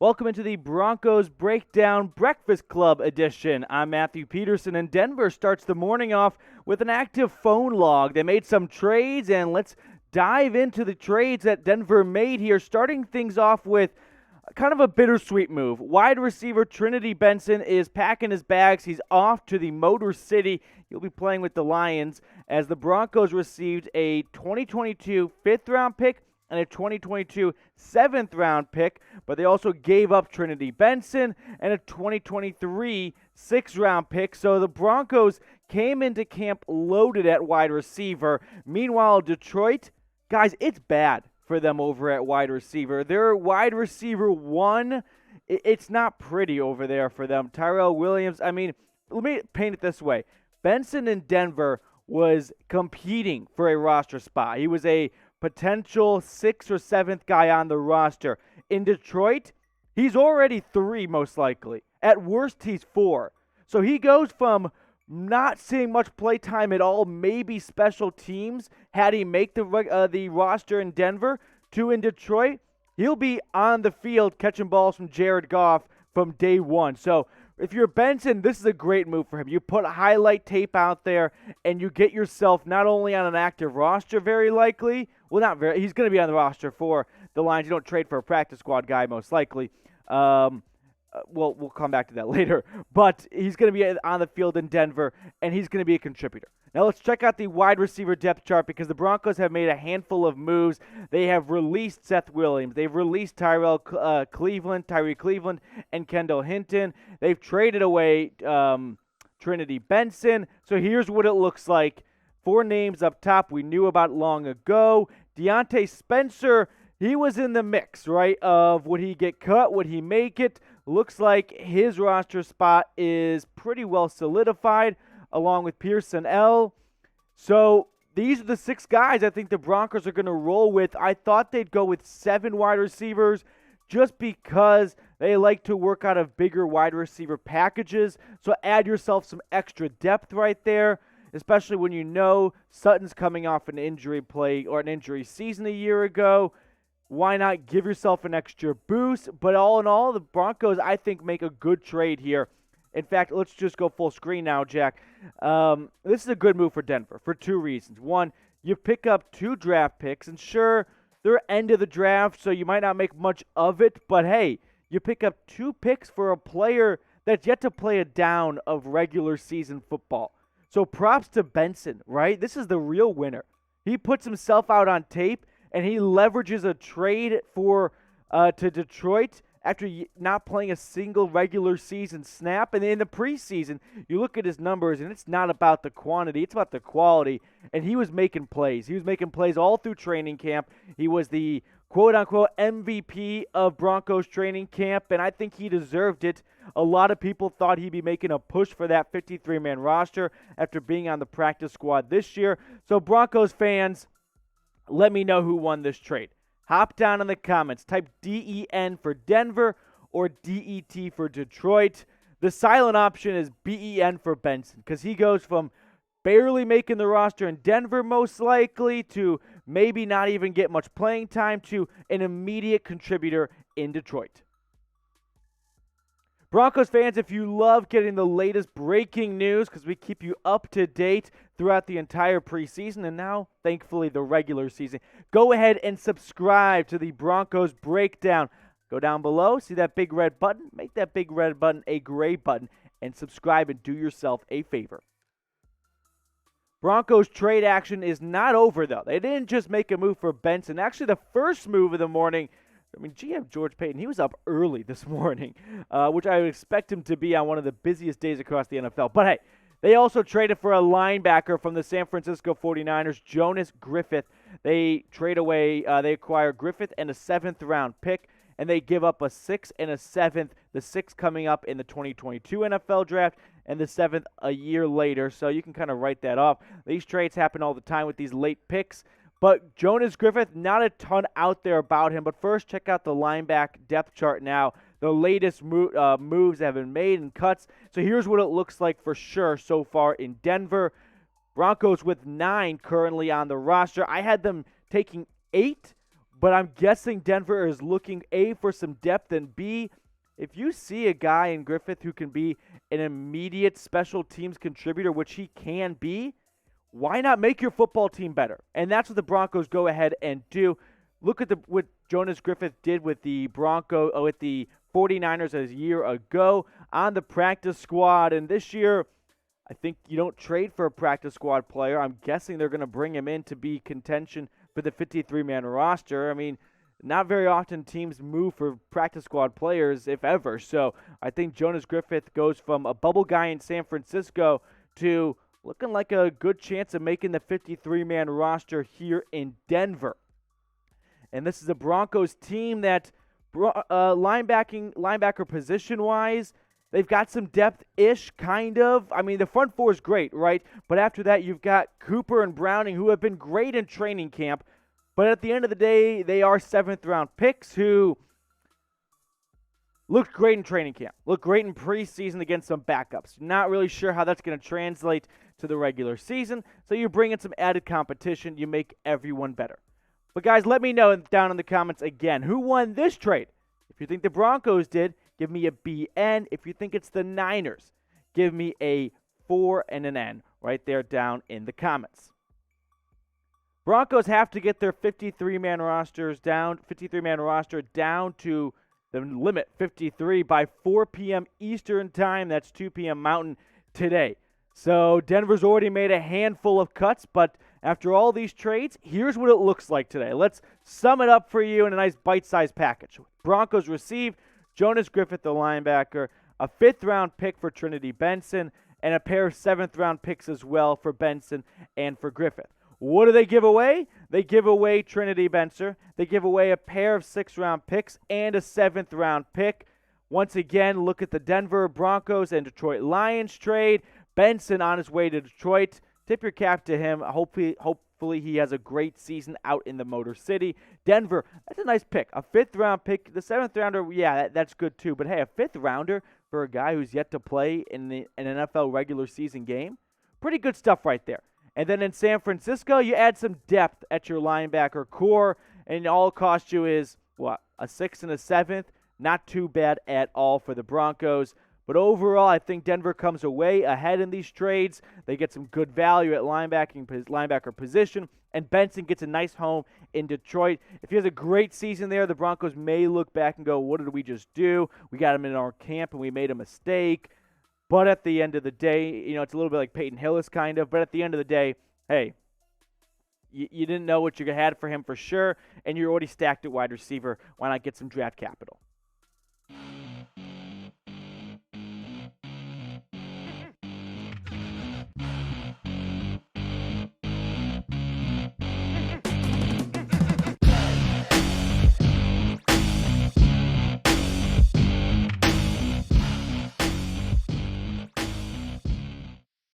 Welcome into the Broncos Breakdown Breakfast Club edition. I'm Matthew Peterson, and Denver starts the morning off with an active phone log. They made some trades, and let's dive into the trades that Denver made here, starting things off with kind of a bittersweet move. Wide receiver Trinity Benson is packing his bags. He's off to the Motor City. He'll be playing with the Lions as the Broncos received a 2022 fifth-round pick and a 2022 seventh-round pick, but they also gave up Trinity Benson and a 2023 sixth-round pick. So the Broncos came into camp loaded at wide receiver. Meanwhile, Detroit, guys, it's bad for them over at wide receiver. Their wide receiver one, it's not pretty over there for them. Tyrell Williams, I mean, let me paint it this way. Benson in Denver was competing for a roster spot. He was a potential 6th or 7th guy on the roster. In Detroit, he's already 3 most likely. At worst, he's 4. So he goes from not seeing much play time at all, maybe special teams, had he make the roster in Denver, to in Detroit, he'll be on the field catching balls from Jared Goff from day one. So if you're Benson, this is a great move for him. You put highlight tape out there, and you get yourself not only on an active roster very likely, well, not very, he's going to be on the roster for the Lions. You don't trade for a practice squad guy most likely. We'll come back to that later. But he's going to be on the field in Denver, and he's going to be a contributor. Now let's check out the wide receiver depth chart because the Broncos have made a handful of moves. They have released Seth Williams. They've released Tyree Cleveland, and Kendall Hinton. They've traded away Trinity Benson. So here's what it looks like. 4 names up top we knew about long ago. Deontay Spencer, he was in the mix, right, of would he get cut, would he make it? Looks like his roster spot is pretty well solidified, along with Pearson L. So these are the 6 guys I think the Broncos are going to roll with. I thought they'd go with 7 wide receivers just because they like to work out of bigger wide receiver packages. So add yourself some extra depth right there, especially when you know Sutton's coming off an injury play or an injury season a year ago. Why not give yourself an extra boost? But all in all, the Broncos, I think, make a good trade here. In fact, let's just go full screen now, Jack. This is a good move for Denver for 2 reasons. One, you pick up 2 draft picks, and sure, they're end of the draft, so you might not make much of it. But hey, you pick up 2 picks for a player that's yet to play a down of regular season football. So props to Benson, right? This is the real winner. He puts himself out on tape, and he leverages a trade to Detroit after not playing a single regular season snap. And in the preseason, you look at his numbers, and it's not about the quantity, it's about the quality. And he was making plays. He was making plays all through training camp. He was the quote-unquote MVP of Broncos training camp, and I think he deserved it. A lot of people thought he'd be making a push for that 53-man roster after being on the practice squad this year. So Broncos fans, let me know who won this trade. Hop down in the comments. Type DEN for Denver or DET for Detroit. The silent option is BEN for Benson because he goes from barely making the roster in Denver most likely to maybe not even get much playing time to an immediate contributor in Detroit. Broncos fans, if you love getting the latest breaking news, because we keep you up to date throughout the entire preseason and now, thankfully, the regular season, go ahead and subscribe to the Broncos Breakdown. Go down below, see that big red button, make that big red button a gray button, and subscribe and do yourself a favor. Broncos trade action is not over, though. They didn't just make a move for Benson. Actually, the first move of the morning, GM George Paton, he was up early this morning, which I would expect him to be on one of the busiest days across the NFL. But hey, they also traded for a linebacker from the San Francisco 49ers, Jonas Griffith. They trade away, they acquire Griffith and a 7th-round pick, and they give up a 6th and a 7th, the 6th coming up in the 2022 NFL draft, and the 7th a year later. So you can kind of write that off. These trades happen all the time with these late picks. But Jonas Griffith, not a ton out there about him. But first, check out the linebacker depth chart now. The latest moves have been made and cuts. So here's what it looks like for sure so far in Denver. Broncos with 9 currently on the roster. I had them taking 8, But I'm guessing Denver is looking, A, for some depth, and B, if you see a guy in Griffith who can be an immediate special teams contributor, which he can be, why not make your football team better? And that's what the Broncos go ahead and do. Look at what Jonas Griffith did with the 49ers a year ago on the practice squad. And this year, I think you don't trade for a practice squad player. I'm guessing they're going to bring him in to be contention for the 53-man roster. I mean, not very often teams move for practice squad players, if ever. So I think Jonas Griffith goes from a bubble guy in San Francisco to looking like a good chance of making the 53-man roster here in Denver. And this is a Broncos team that linebacker position-wise, they've got some depth-ish, kind of. I mean, the front four is great, right? But after that, you've got Cooper and Browning, who have been great in training camp. But at the end of the day, they are seventh-round picks who looked great in training camp, looked great in preseason against some backups. Not really sure how that's going to translate to the regular season. So you bring in some added competition. You make everyone better. But guys, let me know down in the comments again, who won this trade? If you think the Broncos did, give me a BN. If you think it's the Niners, give me a 4 and an N right there down in the comments. Broncos have to get their 53-man roster down to the limit, 53, by 4 p.m. Eastern time. That's 2 p.m. Mountain today. So Denver's already made a handful of cuts, but after all these trades, here's what it looks like today. Let's sum it up for you in a nice bite-sized package. Broncos receive Jonas Griffith, the linebacker, a 5th-round pick for Trinity Benson, and a pair of 7th-round picks as well for Benson and for Griffith. What do they give away? They give away Trinity Benson. They give away a pair of 6th-round picks and a 7th-round pick. Once again, look at the Denver Broncos and Detroit Lions trade. Benson on his way to Detroit. Tip your cap to him. Hopefully he has a great season out in the Motor City. Denver, that's a nice pick. A 5th-round pick. The 7th-rounder, yeah, that's good too. But hey, a 5th-rounder for a guy who's yet to play in an NFL regular season game. Pretty good stuff right there. And then in San Francisco, you add some depth at your linebacker core, and all it costs you is, what, a 6th and a 7th? Not too bad at all for the Broncos. But overall, I think Denver comes away ahead in these trades. They get some good value at linebacker position, and Benson gets a nice home in Detroit. If he has a great season there, the Broncos may look back and go, what did we just do? We got him in our camp, and we made a mistake. But at the end of the day, it's a little bit like Peyton Hillis kind of, but at the end of the day, hey, you didn't know what you had for him for sure, and you're already stacked at wide receiver. Why not get some draft capital?